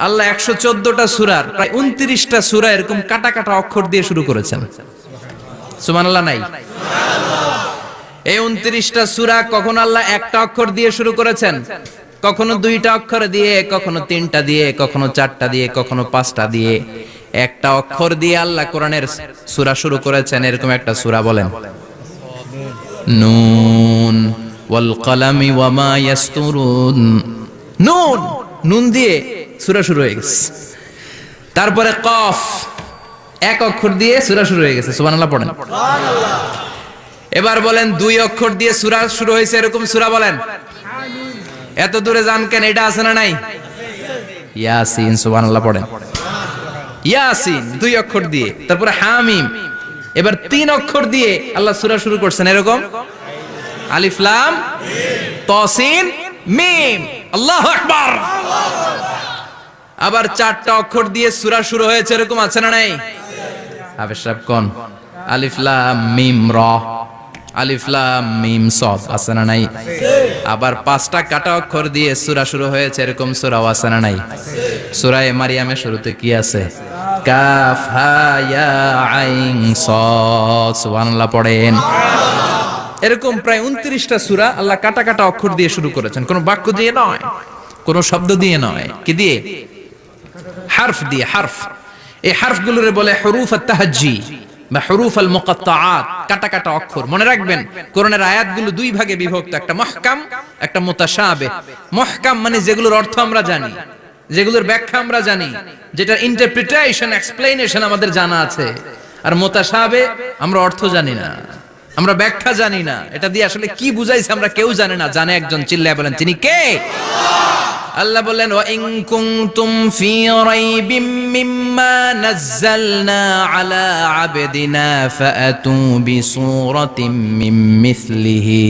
আল্লাহ 114টা সূরার প্রায় 29টা সূরা এরকম কাটা কাটা অক্ষর দিয়ে শুরু করেছেন। সুবহানাল্লাহ নাই? এই 29টা সূরা কখনো আল্লাহ একটা অক্ষর দিয়ে শুরু করেছেন, কখনো 2টা অক্ষর দিয়ে, কখনো 3টা দিয়ে, কখনো 4টা দিয়ে, কখনো 5টা দিয়ে। একটা অক্ষর দিয়ে আল্লাহ কোরআনের সূরা শুরু করেছেন। এরকম একটা সূরা বলেন, নুন ওয়াল কলামি ওয়া মা ইয়াসতুরুন। নুন, নুন দিয়ে সূরা শুরু হয়ে গেছে। তারপরে কফ, এক অক্ষর দিয়ে সূরা শুরু হয়ে গেছে। সুবহানাল্লাহ পড়েন। এবার বলেন 2 অক্ষর দিয়ে সূরা শুরু হয়েছে এরকম সূরা বলেন। এত দূরে যান কেন? এটা আছে না নাই? ইয়াসিন। সুবহানাল্লাহ পড়েন। ইয়াসিন 2 অক্ষর দিয়ে। তারপরে হামিম। এবার 3 অক্ষর দিয়ে আল্লাহ সূরা শুরু করছেন এরকম, আলিফ লাম তাসিন মিম। আল্লাহু আকবার। আবার 4টা অক্ষর দিয়ে সূরা শুরু হয়েছে এরকম আছে না নাই? হাফেজ সাহেব কোন? আলিফ লাম মিম রা, আলিফ লাম মিম সাদ আছে না নাই? আবার 5টা কাটা অক্ষর দিয়ে সূরা শুরু হয়েছে এরকম সূরাও আছে না নাই? সূরা মারিয়ামের শুরুতে কি আছে? কাফ হা ইয়া আইন সাদ। সুবহানাল্লাহ পড়েন। এরকম প্রায় 29টা সূরা আল্লাহ কাটা কাটা অক্ষর দিয়ে শুরু করেছেন। কোনো বাক্য দিয়ে নয়, কোনো শব্দ দিয়ে নয়। কি দিয়ে? হারফ দিয়ে। হারফ, এই হারফগুলোরে বলে হুরুফ আত-তাহাজ্জি বা হুরুফ আল-মুকাত্তাআত, কাটা কাটা অক্ষর। মনে রাখবেন কোরআনের আয়াতগুলো 2 ভাগে বিভক্ত, একটা মুহকাম, একটা মুতাশাবিহ। মুহকাম মানে যেগুলোর অর্থ আমরা জানি, যেগুলোর ব্যাখ্যা আমরা জানি, যেটার ইন্টারপ্রিটেশন, এক্সপ্লেনেশন আমাদের জানা আছে। আর মুতাশাবিহ আমরা অর্থ জানি না, আমরা ব্যাখ্যা জানি না, এটা দিয়ে আসলে কি বুঝাইছে আমরা কেউ জানে না। জানে একজন, চিল্লায় বলেন তিনি কে? আল্লাহ বললেন, ওয়া ইন কুনতুম ফি রাইবিম মিম্মা নাযালনা আলা আবদিনা ফাআতু বিসূরাতিন মিন মিসলিহি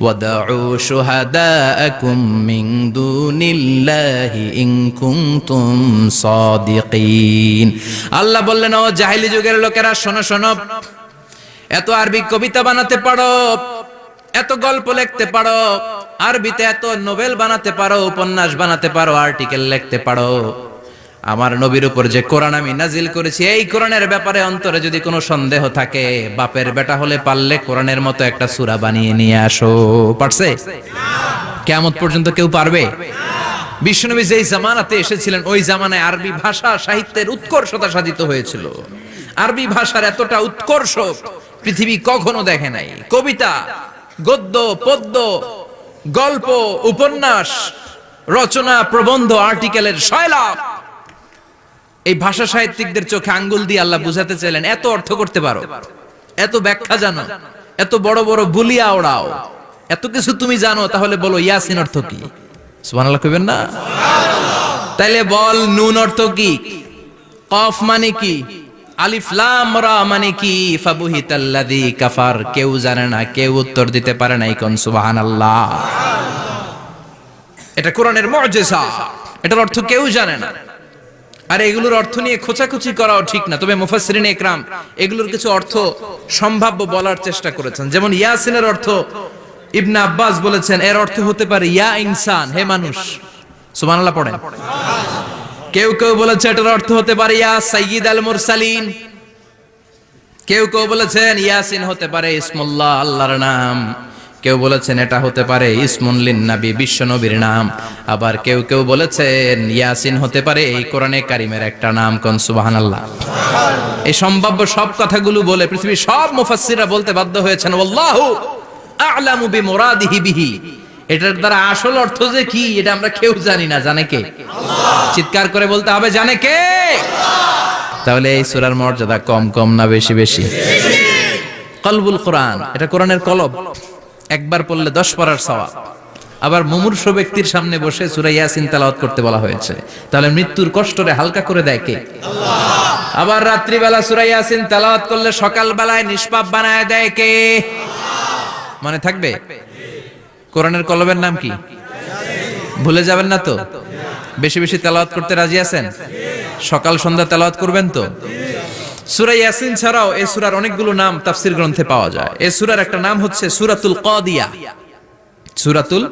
ওয়াদউ শুহাদাআকুম মিন দুনিল্লাহি ইন কুনতুম সাদিকিন। আল্লাহ বললেন, ও জাহেলি যুগের লোকেরা, শোনো শোনো, এত আরবি কবিতা বানাতে পারো, এত গল্প লিখতে পারো, আরবিতে এত নোবেল বানাতে পারো, উপন্যাস বানাতে পারো, আর্টিকেল লিখতে পারো। আমার নবীর উপর যে কোরআন আমি নাজিল করেছি, এই কোরআনের ব্যাপারে অন্তরে যদি কোনো সন্দেহ থাকে, বাপের বেটা হলে পারলে কোরআনের মতো একটা সূরা বানিয়ে নিয়ে আসো। পারছে? কিয়ামত পর্যন্ত কেউ পারবে? বিশ্বনবী যেই জামানাতে এসেছিলেন, ওই জামানায় আরবি ভাষা সাহিত্যের উৎকর্ষতা সাধিত হয়েছিল। আরবি ভাষার এতটা উৎকর্ষ পৃথিবী কখনো দেখে নাই। কবিতা, গদ্য, পদ্য, গল্প, উপন্যাস, রচনা, প্রবন্ধ, আর্টিকেলের শৈলাপ। এই ভাষা সাহিত্যিকদের চোখে আঙ্গুল দিয়ে আল্লাহ বুঝাতে চাইলেন, এত অর্থ করতে পারো, এত ব্যাখ্যা জানো, এত বড় বড় বুলিয়া ওড়াও, এত কিছু তুমি জানো, তাহলে বলো ইয়াসিন অর্থ কি? সুবহানাল্লাহ কইবেন না? তাইলে বল, নুন অর্থ কি? কফ মানে কি? আলিফ লাম রা মানে কি? ফাবুহিতাল্লাযী কাফার। কেউ জানে না, কেউ উত্তর দিতে পারে না। কোন সুবহানাল্লাহ। এটা কোরআনের মুজিজা, এটার অর্থ কেউ জানে না। আর এগুলোর অর্থ নিয়ে খোঁচাখুচি করাও ঠিক না। তবে মুফাসসিরিনে ইকরাম এগুলোর কিছু অর্থ সম্ভাব্য বলার চেষ্টা করেছেন। যেমন ইয়াসিনের অর্থ ইবনে আব্বাস বলেছেন, এর অর্থ হতে পারে ইয়া ইনসান, হে মানুষ। সুবহানাল্লাহ পড়েন। কেউ কেউ বলেছে এটার অর্থ হতে পারে ইয়া সাইয়্যিদ আল মুরসালিন। কেউ কেউ বলেছেন ইয়াসিন হতে পারে ইসমুল্লাহ, আল্লাহর নাম। কেউ বলেছেন এটা হতে পারে ইসমুন লিন নবী, বিশ্ব নবীর নাম। আবার কেউ কেউ বলেছেন ইয়াসিন হতে পারে এই কোরআনে কারিমের একটা নাম। কোন সুবহানাল্লাহ। এই সম্ভাব্য সব কথাগুলো বলে পৃথিবীর সব মুফাসসিররা বলতে বাধ্য হয়েছেন, আল্লাহু আ'লামু বিমুরাদিহি বিহি। এটার দ্বারা আসল অর্থ যে কি, এটা আমরা কেউ জানি না। জানে কে? আল্লাহ। চিৎকার করে বলতে হবে, জানে কে? তাহলে এই সূরার মর্যাদা কম কম না বেশি বেশি? কলবুল কোরআন, এটা কোরআনের কলব। একবার পড়লে 10 পড়ার সওয়াব। আবার মুমূর্ষু ব্যক্তির সামনে বসে সূরা ইয়াসিন তেলাওয়াত করতে বলা হয়েছে। তাহলে মৃত্যুর কষ্টরে হালকা করে দেয় কে? আল্লাহ। আবার রাত্রি বেলা সূরা ইয়াসিন তেলাওয়াত করলে সকাল বেলায় নিষ্পাপ বানায় দেয় কে? আল্লাহ। মনে থাকবে? কোরআনের কলবের নাম কি? ভুলে যাবেন না তো? বেশি বেশি তেলাওয়াত করতে রাজি আছেন? সকাল সন্ধ্যা তেলাওয়াত করবেন তো? সূরা ইয়াসিন ছাড়াও এই সূরার অনেকগুলো নাম তাফসীর গ্রন্থে পাওয়া যায়। এই সূরার একটা নাম হচ্ছে সূরাতুল কাদিয়া। সূরাতুল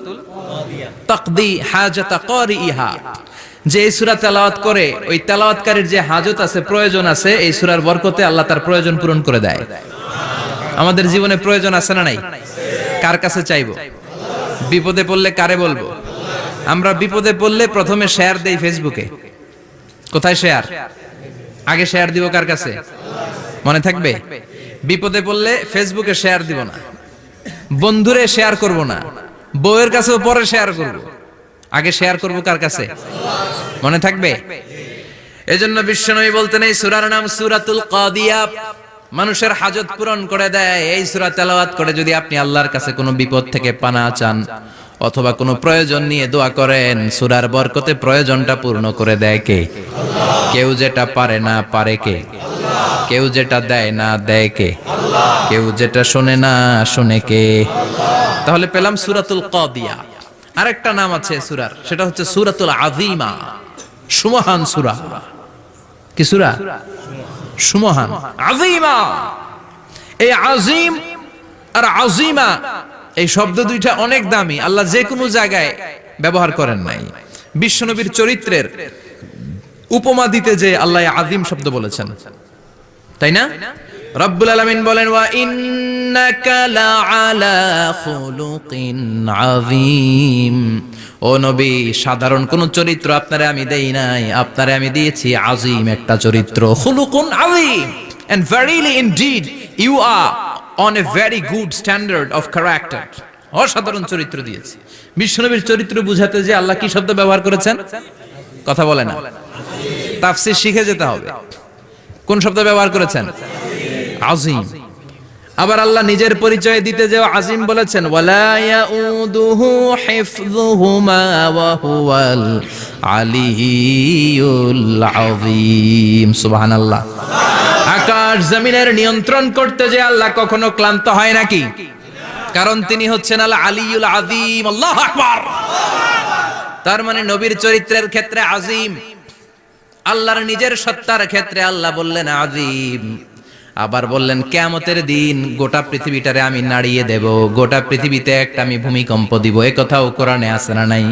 কাদিয়া, তাকদি হাজাতা কারিইহা। যে এই সূরা তেলাওয়াত করে ওই তেলাওয়াতকারীর যে হাজত আছে, প্রয়োজন আছে, এই সূরার বরকতে আল্লাহ তার প্রয়োজন পূরণ করে দেয়। আমাদের জীবনে প্রয়োজন আছে না নাই? কার কাছে চাইবো? বিপদে পড়লে কারে বলবো? আমরা বিপদে পড়লে প্রথমে শেয়ার দেই ফেসবুকে। কোথায় শেয়ার? আগে শেয়ার দিব কার কাছে? মনে থাকবে? বিপদে পড়লে ফেসবুকে শেয়ার দিব না, বন্ধুরে শেয়ার করব না, বউয়ের কাছেও পরে শেয়ার করব, আগে শেয়ার করব কার কাছে? মনে থাকবে? এজন্য বিশ্বনবী বলতেন এই সূরার নাম সূরাতুল কাদিয়া, মানুষের হাজত পূরণ করে দেয়। এই সূরা তেলাওয়াত করে যদি আপনি আল্লাহর কাছে কোনো বিপদ থেকে পানা চান অথবা কোনো প্রয়োজন নিয়ে দোয়া করেন, সূরার বরকতে প্রয়োজনটা পূর্ণ করে দেয় কে? কেউ যেটা পারে না পারে কে? কেউ যেটা দেয় না দেয় কে? কেউ যেটা শোনে না শোনে কে? তাহলে পেলাম সূরাতুল কাদিয়া। আরেকটা নাম আছে সূরার, সেটা হচ্ছে সূরাতুল আযীমা, সুমহান সূরা। কি সূরা? সুমহান, আযীমা। এই আযীম আর আযীমা এই শব্দ দুইটা অনেক দামি, আল্লাহ যে কোনো জায়গায় ব্যবহার করেন নাই। বিশ্বনবীর চরিত্রের উপমা দিতে যে আল্লাহ আযীম শব্দ বলেছেন, তাই না? রব্বুল আলামিন বলেন ওয়া ইন্নাকা লাআলা খুলুকিন আযীম। ও নবী, সাধারণ কোন চরিত্র আপনারে আমি দেই নাই, আপনারে আমি দিয়েছি আযীম একটা চরিত্র, খুলুকুন আযীম। And verily indeed you are on a very good standard of character. অসাধারণ চরিত্র দিয়েছি। বিশ্বনবীর চরিত্র বুঝাতে যে আল্লাহ কি শব্দ ব্যবহার করেছেন? কথা বলে না, তাফসীর শিখে যেতে হবে। কোন শব্দ ব্যবহার করেছেন? আযীম। আবার আল্লাহ নিজের পরিচয় দিতে যে আযীম বলেছেন, ওয়ালা ইয়াউদুহু হিফযুহুমা ওয়া হুয়াল আলিয়্যুল আযীম। সুবহানাল্লাহ। আকাশ জমিনের নিয়ন্ত্রণ করতে যে আল্লাহ কখনো ক্লান্ত হয় নাকি? কারণ তিনি হচ্ছেন আল আলিয়্যুল আযীম। আল্লাহু আকবার। তার মানে নবীর চরিত্রের ক্ষেত্রে আযীম, আল্লাহর নিজের সত্তার ক্ষেত্রে আল্লাহ বললেন আযীম। আবার বললেন কিয়ামতের দিন গোটা পৃথিবীটারে আমি নাড়িয়ে দেব, গোটা পৃথিবীতে একটা আমি ভূমিকম্প দিব। এই কথাও কোরআনে আছে না নাই?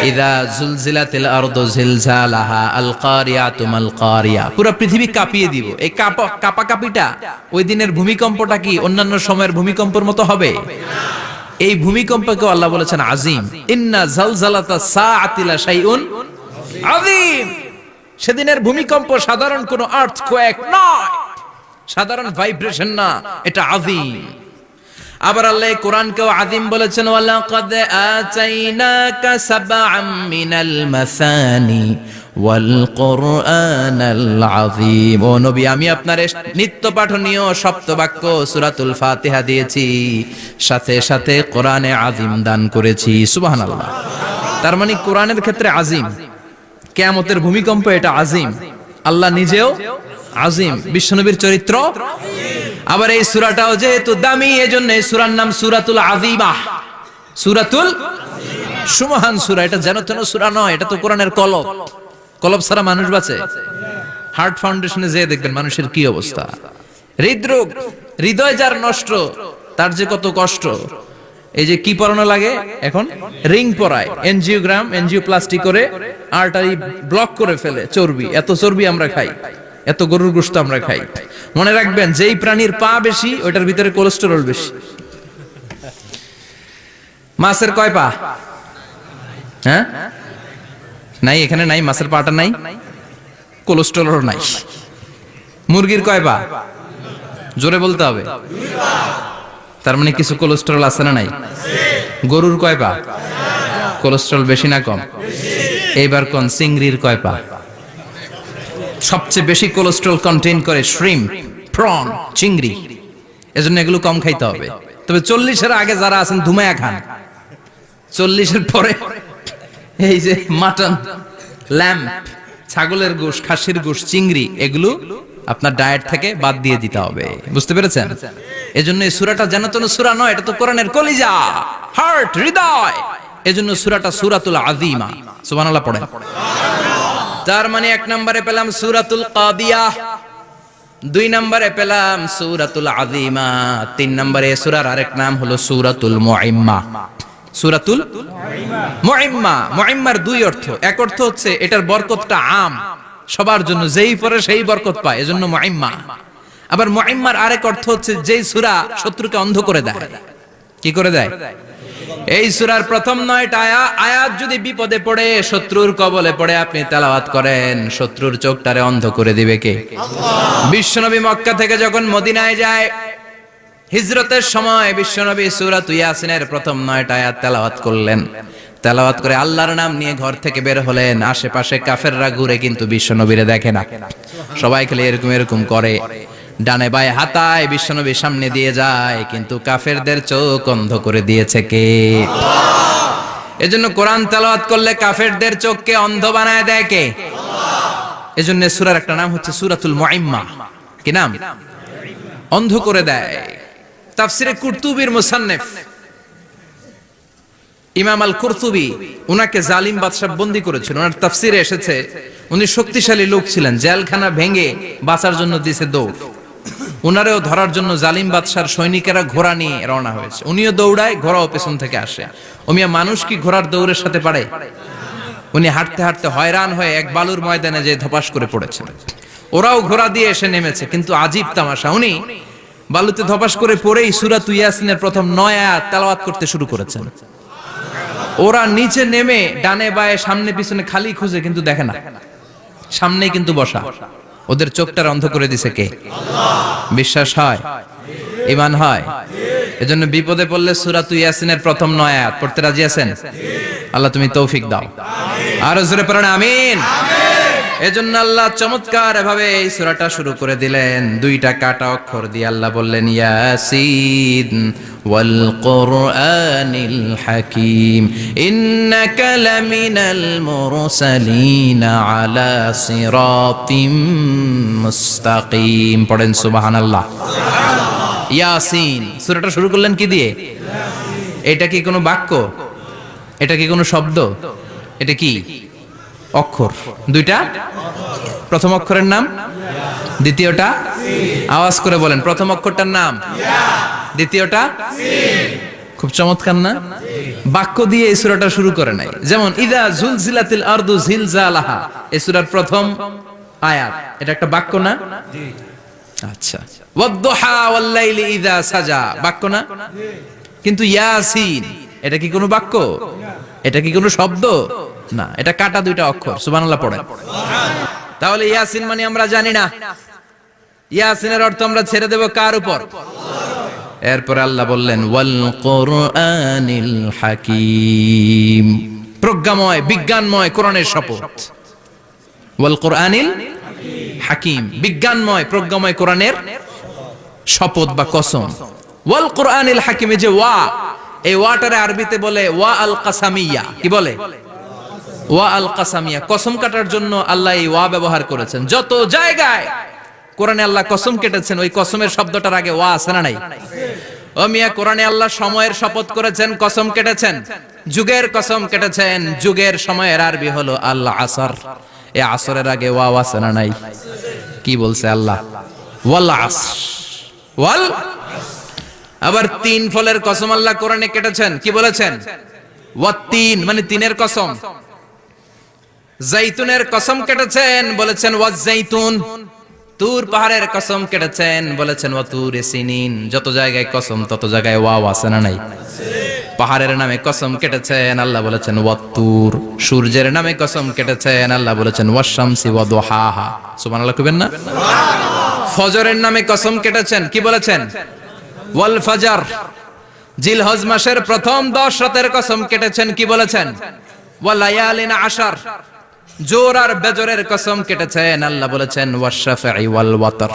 ইযা জুলজিলাতিল আরদু জিলজালাহা আল কারিয়াতু মাল কারিয়া। পুরো পৃথিবী কাঁপিয়ে দিব। এই কাঁপাকাঁপিটা ওই দিনের ভূমিকম্পটা কি অন্যান্য সময়ের ভূমিকম্পের মতো হবে? এই ভূমিকম্পকে আল্লাহ বলেছেন আযীম। ইন্না জালজালাতাস সাআতি লা শাইউন আযীম। সেদিনের ভূমিকম্প সাধারণ কোনো আর্থকোয়েক নয়, সাধারণ ভাইব্রেশন না, এটা আযীম। আবার আল্লাহ কোরআনকেও আযীম বলেছেন, ওয়ালাকাদ আতাইনাকা সাবআম মিনাল মাসানি ওয়াল কুরআনাল আযীম। ও নবী, আমি আপনার নিত্য পাঠনীয় সপ্তবাক্য সূরাতুল ফাতিহা দিয়েছি, সাথে সাথে কোরআনে আযীম দান করেছি। সুবহানাল্লাহ। তার মানে কোরআনের ক্ষেত্রে আযীম, কিয়ামতের ভূমিকম্প এটা আযীম, আল্লাহ নিজেও আযীম, বিশ্বনবীর চরিত্র। আবার এই সূরাটাও যেহেতু দামি, এজন্য এই সূরার নাম সূরাতুল আযীমা, সূরাতুল সুমহান সূরা। এটা যেন তেন সূরা নয়, এটা তো কোরআনের কলব। কলব ছাড়া মানুষ বাঁচে? হার্ট ফাউন্ডেশনে যেয়ে দেখবেন মানুষের কি অবস্থা। হৃদরোগ, হৃদয় যার নষ্ট, তার যে কত কষ্ট। এই যে কি পরানো লাগে এখন? রিং পরায়, এনজিওগ্রাম, এনজিওপ্লাস্টি করে আর্টারি ব্লক করে ফেলে। চর্বি, এত চর্বি আমরা খাই, এত গরুর গোশত আমরা খাই। মনে রাখবেন, যেই প্রাণীর পা বেশি ওইটার ভিতরে কোলেস্টেরল বেশি। মাছের কয় পা? হ্যাঁ, নাই, এখানে নাই, মাছের পাটা নাই, কোলেস্টেরল নাই। মুরগির কয় পা? জোরে বলতে হবে। তার মানে কিছু কোলেস্টেরল আছে না নাই? গরুর কয় পা? কোলেস্টেরল বেশি না কম? এইবার কোন চিংড়ির কয় পা? সবচেয়ে বেশি কোলেস্টেরল কন্টেইন করে শ্রিম্প, প্রন, চিংড়ি। এজন্য এগুলো কম খাইতে হবে। তবে 40-এর আগে যারা আছেন ধুমায়া খান, 40-এর পরে এই যে মাটন, ল্যাম্প, ছাগলের গোশত, খাসির গোশত, চিংড়ি, এগুলো আপনার ডায়েট থেকে বাদ দিয়ে দিতে হবে। বুঝতে পেরেছেন? এজন্য এই সূরাটা যেন তেন সূরা নয়, এটা তো কোরআনের কলিজা, হার্ট, হৃদয়। এজন্য সূরাটা সূরাতুল আযীমা। সুবহানাল্লাহ পড়েন। তার মানে 1 নম্বরে পেলাম সূরাতুল কাদিয়া, 2 নম্বরে পেলাম সূরাতুল আযীমা, 3 নম্বরে সূরার আরেক নাম হলো সূরাতুল মুইম্মা। সূরাতুল মুইম্মা। মুইম্মার দুই অর্থ, এক অর্থ হচ্ছে এটার বরকতটা আম, সবার জন্য, যেই পড়ে সেই বরকত পায়, এজন্য মুইম্মা। আবার মুইম্মার আরেক অর্থ হচ্ছে যেই সূরা শত্রুকে অন্ধ করে দেয়। কি করে দেয়? এই সূরার প্রথম 9টা আয়াত যদি বিপদে পড়ে, শত্রুর কবলে পড়ে আপনি তেলাওয়াত করেন, শত্রুর চোখটারে অন্ধ করে দিবে কে? আল্লাহ। বিশ্বনবী মক্কা থেকে যখন মদিনায় যায়, হিজরতের সময় বিশ্বনবী সূরা ইয়াসিনের প্রথম 9টা আয়াত তেলাওয়াত করলেন। তেলাওয়াত করে আল্লাহর নাম নিয়ে ঘর থেকে বের হলেন। আশেপাশে কাফেররা ঘুরে কিন্তু বিশ্বনবীরে দেখে না, সবাই খালি এরকম এরকম করে, ডানে বায়ে হাতায় বিশ্বনবীর সামনে দিয়ে যায়, কিন্তু কাফেরদের চোখ অন্ধ করে দিয়েছে কে? আল্লাহ। এজন্য কোরআন তেলাওয়াত করলে কাফেরদের চোখকে অন্ধ বানায় দেয় কে? আল্লাহ। এজন্য সূরার একটা নাম হচ্ছে সূরাতুল মুইম্মা। কি নাম? অন্ধ করে দেয়। তাফসিরে কুরতুবির মুসান্নিফ ইমাম আল কুরতুবি, উনাকে জালিম বাদশা বন্দী করেছিল। ওনার তাফসিরে এসেছে উনি শক্তিশালী লোক ছিলেন, জেলখানা ভেঙে বাঁচার জন্য দিয়েছে দৌড়। উনারেও ধরার জন্য জালিম বাদশার সৈনিকেরা ঘোড়া নিয়ে রওনা হয়েছে। উনিও দৌড়ায়, ঘোড়াও পেছন থেকে আসে। ওমিয়া মানুষ কি ঘোড়ার দৌড়ের সাথে পারে? উনি হাঁটতে হাঁটতে হয়রান হয়ে এক বালুর ময়দানে যে ধপাস করে পড়েছেন। ওরাও ঘোড়া দিয়ে এসে নেমেছে, কিন্তু আজীব তামাশা, উনি বালুতে ধপাস করে পড়েই সূরা ইয়াসিনের প্রথম 9 আয়াত তেলাওয়াত করতে শুরু করেছেন। ওরা নিচে নেমে ডানে বায়ে সামনে পিছনে খালি খুঁজে, কিন্তু দেখে না, সামনেই কিন্তু বসা। ওদের চোখটার অন্ধ করে দিছে কে? আল্লাহ। বিশ্বাস হয়? ঈমান হয়? এজন্য বিপদে পড়লে সূরা ইয়াসিনের প্রথম 9 আয়াত পড়তে রাজি আছেন? আল্লাহ তুমি তৌফিক দাও। আর জোরে পড়েন আমিন। এজন্য আল্লাহ চমৎকার ভাবে এই সূরাটা শুরু করে দিলেন। 2টা কাটা অক্ষর দিয়ে আল্লাহ বললেন ইয়াসিন ওয়াল কুরআনিল হাকীম ইন্নাকা লামিনাল মুরসালিন আলা সিরাতিম মুস্তাকিম। পড়েন সুবহানাল্লাহ। ইয়াসিন সূরাটা শুরু করলেন কি দিয়ে? এটা কি কোনো বাক্য? এটা কি কোনো শব্দ? এটা কি অক্ষর? 2টা। প্রথম অক্ষরের নাম, দ্বিতীয়টা আওয়াজ করে বলেন, প্রথম অক্ষরটার নাম, দ্বিতীয়টা। খুব চমৎকার না? বাক্য দিয়ে এই সূরাটা শুরু করে নাই। যেমন ইদা জুলজিলাতিল আরদু জিলজালাহা, এই সূরার প্রথম আয়াত, এটা একটা বাক্য না? আচ্ছা। ওয়াদ-দুহা ওয়াল-লাইলি ইযা সাজা, বাক্য না? কিন্তু ইয়াসিন, এটা কি কোনো বাক্য? এটা কি কোনো শব্দ? না, এটা কাটা 2টা অক্ষর। সুবহানাল্লাহ পড়েন। তাহলে ইয়াসিন মানে আমরা জানি না, ইয়াসিনের অর্থ আমরা ছেড়ে দেব কার উপর? এরপর আল্লাহ বললেন ওয়াল কুরআনিল হাকীম, প্রজ্ঞাময় বিজ্ঞানময় কোরআনের শপথ। ওয়াল কুরআনিল হাকীম, বিজ্ঞানময় প্রজ্ঞাময় কোরআনের শপথ বা কসম। ওয়াল কুরআনিল হাকীম, যে ওয়া, এই ওয়াটারে আরবিতে বলে ওয়া আল কাসামিয়া। কি বলে? ওয়া আল কাসামিয়া, কসম কাটার জন্য আল্লাহ এই ওয়া ব্যবহার করেছেন। যত জায়গায় কোরআনে আল্লাহ কসম কেটেছেন, ওই কসমের শব্দটার আগে ওয়া আছে না নাই? ও মিয়া, কোরআনে আল্লাহ সময়ের শপথ করেছেন, কসম কেটেছেন, যুগের কসম কেটেছেন। যুগের সময়ের আরবি হলো আল আসর। এই আসরের আগে ওয়া আছে না নাই? কি বলছে আল্লাহ? ওয়াল আসর, ওয়াল। আবার 3 ফলের কসম আল্লাহ কোরআনে কেটেছেন, কি বলেছেন? ওয়াত-তিন, মানে 3-এর কসম। জাইতুনের কসম কেটেছেন, বলেছেন ওয়াজ-জাইতুন। তুর পাহাড়ের কসম কেটেছেন, বলেছেন ওয়াতুরে সিনিন। যত জায়গায় কসম তত জায়গায় ওয়াও আছে না নাই? পাহাড়ের নামে কসম কেটেছেন, আল্লাহ বলেছেন ওয়াতুর। সূর্যের নামে কসম কেটেছেন, আল্লাহ বলেছেন ওয়াশ-শামসি ওয়াদুহাহা। সুবহানাল্লাহ কইবেন না? সুবহানাল্লাহ। ফজরের নামে কসম কেটেছেন, কি বলেছেন? ওয়াল ফাজর। জিলহজ মাসের প্রথম 10 রাতের কসম কেটেছেন, কি বলেছেন? ওয়ালায়ালিন আশর। জোর আর বেজরের কসম কেটেছেন, আল্লাহ বলেছেন ওয়াশ-শাফঈ ওয়াল ওয়াতর।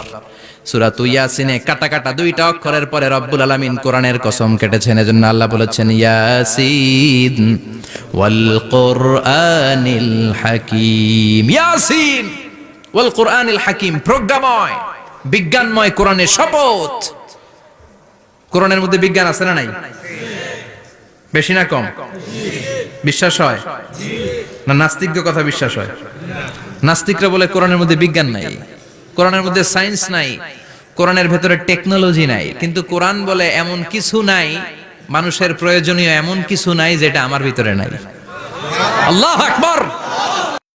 সূরা ইয়াসিনে কাটা কাটা 2টা অক্ষরের পরে রব্বুল আলামিন কোরআনের কসম কেটেছেন। এজন্য আল্লাহ বলেছেন ইয়াসিন ওয়াল কুরআনিল হাকীম। ইয়াসিন ওয়াল কুরআনিল হাকীম, প্রজ্ঞাময় বিজ্ঞানময় কোরআনের শপথ। কোরআনের মধ্যে বিজ্ঞান আছে না নাই? বেশি না কম? বিশ্বাস হয় না? নাস্তিকদের কথা বিশ্বাস হয়? নাস্তিকরা বলে কোরআনের মধ্যে বিজ্ঞান নাই, কোরআনের মধ্যে সায়েন্স নাই, কোরআনের ভেতরে টেকনোলজি নাই। কিন্তু কোরআন বলে এমন কিছু নাই মানুষের প্রয়োজনীয় এমন কিছু নাই যেটা আমার ভিতরে নাই। আল্লাহু আকবার।